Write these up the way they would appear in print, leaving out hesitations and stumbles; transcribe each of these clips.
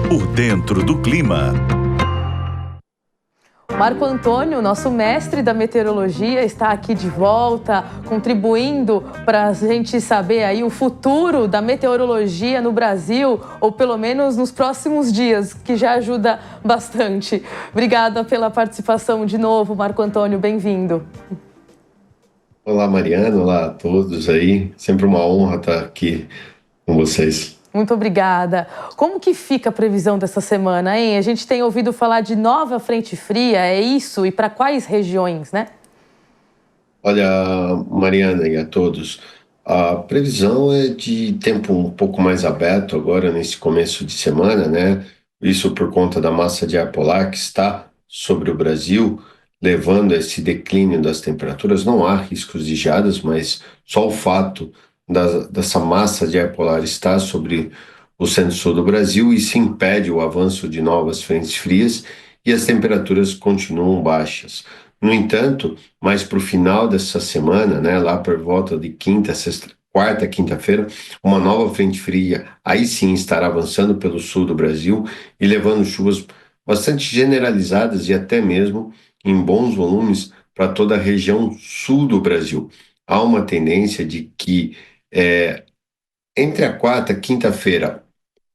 Por dentro do clima. Marco Antônio, nosso mestre da meteorologia, está aqui de volta, contribuindo para a gente saber aí o futuro da meteorologia no Brasil, ou pelo menos nos próximos dias, que já ajuda bastante. Obrigada pela participação de novo, Marco Antônio, bem-vindo. Olá, Mariana, olá a todos aí. Sempre uma honra estar aqui com vocês. Muito obrigada. Como que fica a previsão dessa semana, hein? A gente tem ouvido falar de nova frente fria, é isso? E para quais regiões, né? Olha, Mariana e a todos, a previsão é de tempo um pouco mais aberto agora nesse começo de semana, né? Isso por conta da massa de ar polar que está sobre o Brasil, levando a esse declínio das temperaturas. Não há riscos de geadas, mas só o fato dessa massa de ar polar estar sobre o centro-sul do Brasil, isso impede o avanço de novas frentes frias e as temperaturas continuam baixas. No entanto, mais para o final dessa semana, né, lá por volta de quarta, quinta-feira, uma nova frente fria aí sim estará avançando pelo sul do Brasil e levando chuvas bastante generalizadas e até mesmo em bons volumes para toda a região sul do Brasil. Há uma tendência de que entre a quarta e quinta-feira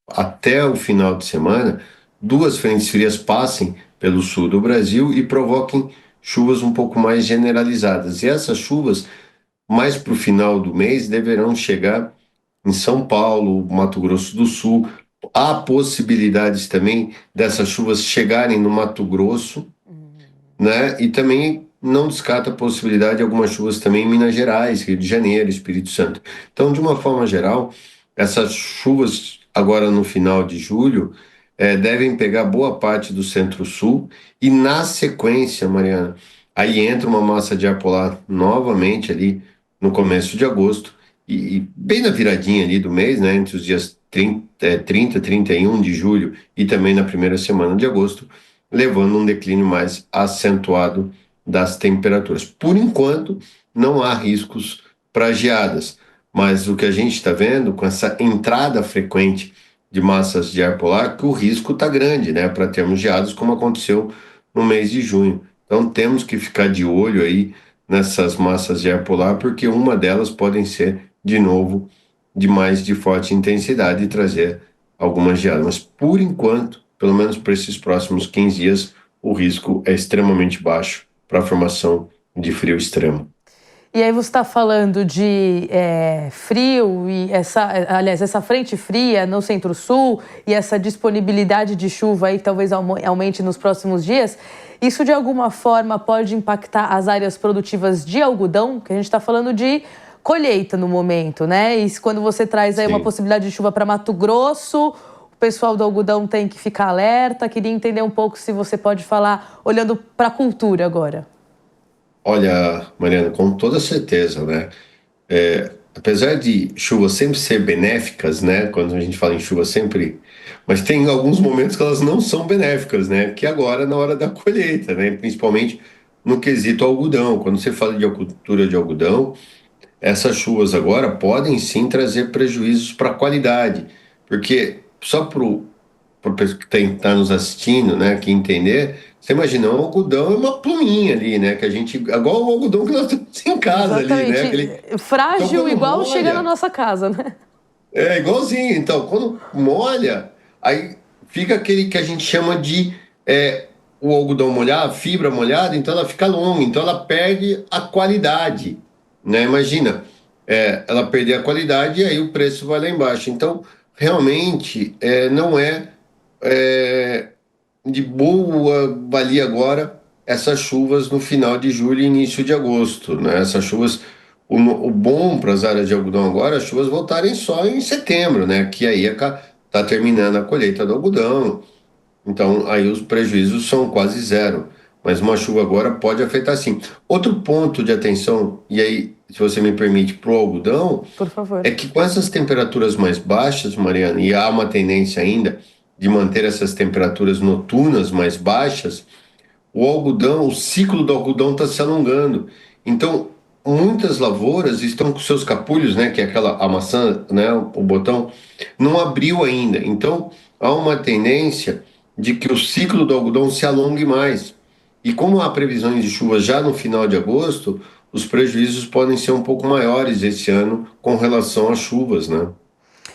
até o final de semana, duas frentes frias passem pelo sul do Brasil e provoquem chuvas um pouco mais generalizadas. E essas chuvas, mais para o final do mês, deverão chegar em São Paulo, Mato Grosso do Sul. Há possibilidades também dessas chuvas chegarem no Mato Grosso, né? E também não descarta a possibilidade de algumas chuvas também em Minas Gerais, Rio de Janeiro, Espírito Santo. Então, de uma forma geral, essas chuvas agora no final de julho devem pegar boa parte do centro-sul e na sequência, Mariana, aí entra uma massa de ar polar novamente ali no começo de agosto e bem na viradinha ali do mês, né, entre os dias 30, 31 de julho e também na primeira semana de agosto, levando um declínio mais acentuado das temperaturas. Por enquanto, não há riscos para geadas, mas o que a gente está vendo com essa entrada frequente de massas de ar polar, que o risco está grande, né, para termos geadas, como aconteceu no mês de junho. Então temos que ficar de olho aí nessas massas de ar polar, porque uma delas podem ser, de novo, de forte intensidade e trazer algumas geadas. Mas por enquanto, pelo menos para esses próximos 15 dias, o risco é extremamente baixo para a formação de frio extremo. E aí você está falando de frio e essa frente fria no centro-sul e essa disponibilidade de chuva aí que talvez aumente nos próximos dias. Isso de alguma forma pode impactar as áreas produtivas de algodão, que a gente está falando de colheita no momento, né? E quando você traz aí uma possibilidade de chuva para Mato Grosso, o pessoal do algodão tem que ficar alerta. Queria entender um pouco se você pode falar olhando para a cultura agora. Olha, Mariana, com toda certeza, né? Apesar de chuvas sempre ser benéficas, né? Quando a gente fala em chuva sempre, mas tem alguns momentos que elas não são benéficas, né? Que agora na hora da colheita, né? Principalmente no quesito algodão. Quando você fala de cultura de algodão, essas chuvas agora podem sim trazer prejuízos para a qualidade, porque só para quem está nos assistindo, né, que entender, você imagina, um algodão é uma pluminha ali, né, que a gente, igual o algodão que nós temos em casa. Exatamente. Ali, né, frágil, então, igual molha, chega na nossa casa, né? É igualzinho, então, quando molha, aí fica aquele que a gente chama de o algodão molhado, fibra molhada, então ela fica longa, então ela perde a qualidade, né, imagina, ela perder a qualidade e aí o preço vai lá embaixo, então, realmente, não de boa valia agora essas chuvas no final de julho e início de agosto, né? Essas chuvas, o bom para as áreas de algodão agora, as chuvas voltarem só em setembro, né? Que aí tá terminando a colheita do algodão, então aí os prejuízos são quase zero. Mas uma chuva agora pode afetar sim. Outro ponto de atenção, e aí, se você me permite, para o algodão, por favor, é que com essas temperaturas mais baixas, Mariana, e há uma tendência ainda de manter essas temperaturas noturnas mais baixas, o ciclo do algodão está se alongando. Então, muitas lavouras estão com seus capulhos, né, que é aquela a maçã, né, o botão, não abriu ainda. Então, há uma tendência de que o ciclo do algodão se alongue mais. E como há previsões de chuva já no final de agosto, os prejuízos podem ser um pouco maiores esse ano com relação às chuvas, né?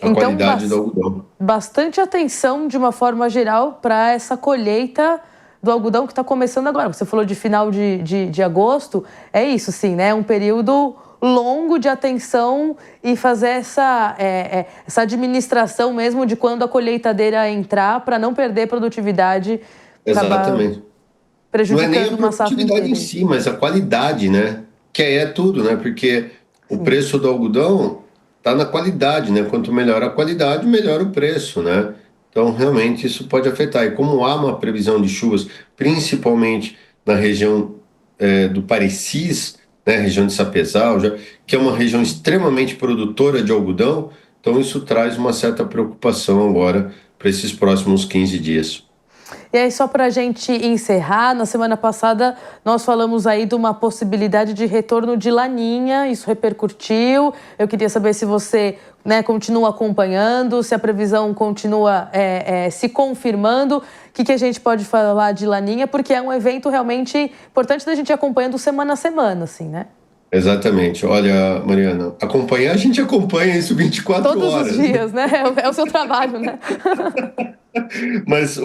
A Então, qualidade do algodão. bastante atenção, de uma forma geral, para essa colheita do algodão que está começando agora. Você falou de final de agosto, é isso, sim, né? Um período longo de atenção e fazer essa administração mesmo de quando a colheitadeira entrar, para não perder produtividade, acabar Exatamente. Não é nem prejudicando a uma safra produtividade inteira. em si, mas a qualidade, né? Que aí é tudo, né? Porque o Sim. preço do algodão está na qualidade, né? Quanto melhor a qualidade, melhor o preço, né? Então, realmente, isso pode afetar. E como há uma previsão de chuvas, principalmente na região do Parecis, né? Região de Sapezal, que é uma região extremamente produtora de algodão, então isso traz uma certa preocupação agora para esses próximos 15 dias. E aí, só para a gente encerrar, na semana passada nós falamos aí de uma possibilidade de retorno de Laninha, isso repercutiu. Eu queria saber se você, né, continua acompanhando, se a previsão continua se confirmando. O que a gente pode falar de Laninha? Porque é um evento realmente importante da gente ir acompanhando semana a semana, assim, né? Exatamente. Olha, Mariana, acompanhar, a gente acompanha isso 24 Todos os horas, né? dias, né? É o seu trabalho, né? Mas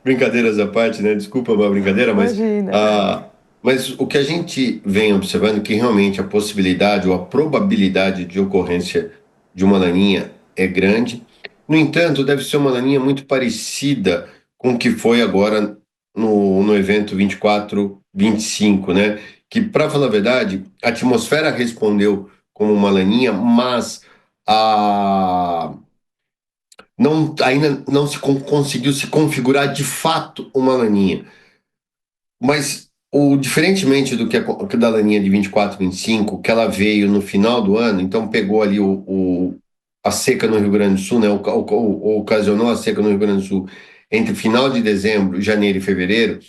brincadeiras à parte, né? Desculpa a brincadeira, Imagina. mas o que a gente vem observando é que realmente a possibilidade ou a probabilidade de ocorrência de uma laninha é grande. No entanto, deve ser uma laninha muito parecida com o que foi agora no evento 24-25, né? Que, para falar a verdade, a atmosfera respondeu como uma laninha, mas a não, ainda não conseguiu se configurar de fato uma laninha. Mas diferentemente do que da laninha de 24, 25, que ela veio no final do ano, então pegou ali a seca no Rio Grande do Sul, né, ocasionou a seca no Rio Grande do Sul entre final de dezembro, janeiro e fevereiro.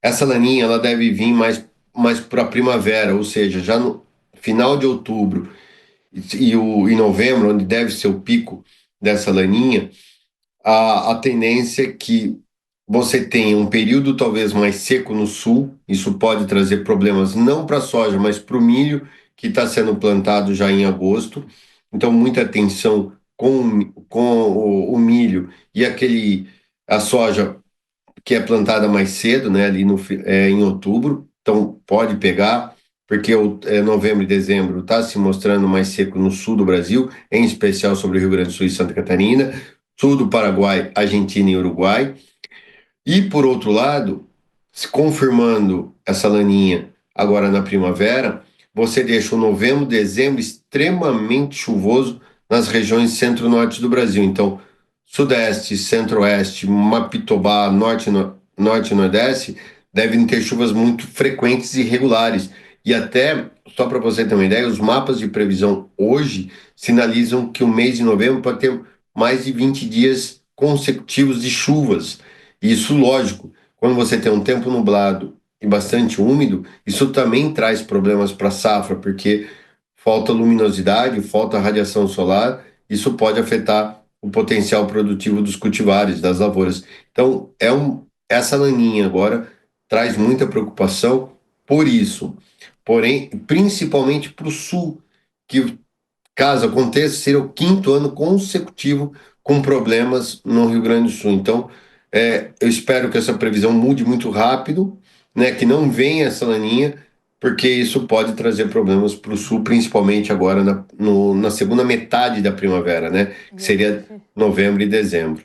Essa laninha ela deve vir mais para a primavera, ou seja, já no final de outubro e novembro, onde deve ser o pico dessa laninha, a tendência é que você tenha um período talvez mais seco no sul, isso pode trazer problemas não para a soja, mas para o milho, que está sendo plantado já em agosto. Então, muita atenção com o milho e a soja que é plantada mais cedo, né, ali em outubro. Então, pode pegar, porque novembro e dezembro está se mostrando mais seco no sul do Brasil, em especial sobre o Rio Grande do Sul e Santa Catarina, sul do Paraguai, Argentina e Uruguai. E, por outro lado, se confirmando essa laninha agora na primavera, você deixa o novembro, dezembro extremamente chuvoso nas regiões centro-norte do Brasil. Então, sudeste, centro-oeste, Mapitobá, norte e nordeste devem ter chuvas muito frequentes e regulares. E até, só para você ter uma ideia, os mapas de previsão hoje sinalizam que o mês de novembro pode ter mais de 20 dias consecutivos de chuvas. Isso, lógico, quando você tem um tempo nublado e bastante úmido, isso também traz problemas para a safra, porque falta luminosidade, falta radiação solar, isso pode afetar o potencial produtivo dos cultivares, das lavouras. Então, essa laninha agora traz muita preocupação por isso. Porém, principalmente para o sul, que caso aconteça, seria o quinto ano consecutivo com problemas no Rio Grande do Sul. Então, eu espero que essa previsão mude muito rápido, né, que não venha essa laninha, porque isso pode trazer problemas para o Sul, principalmente agora na segunda metade da primavera, né, que seria novembro e dezembro.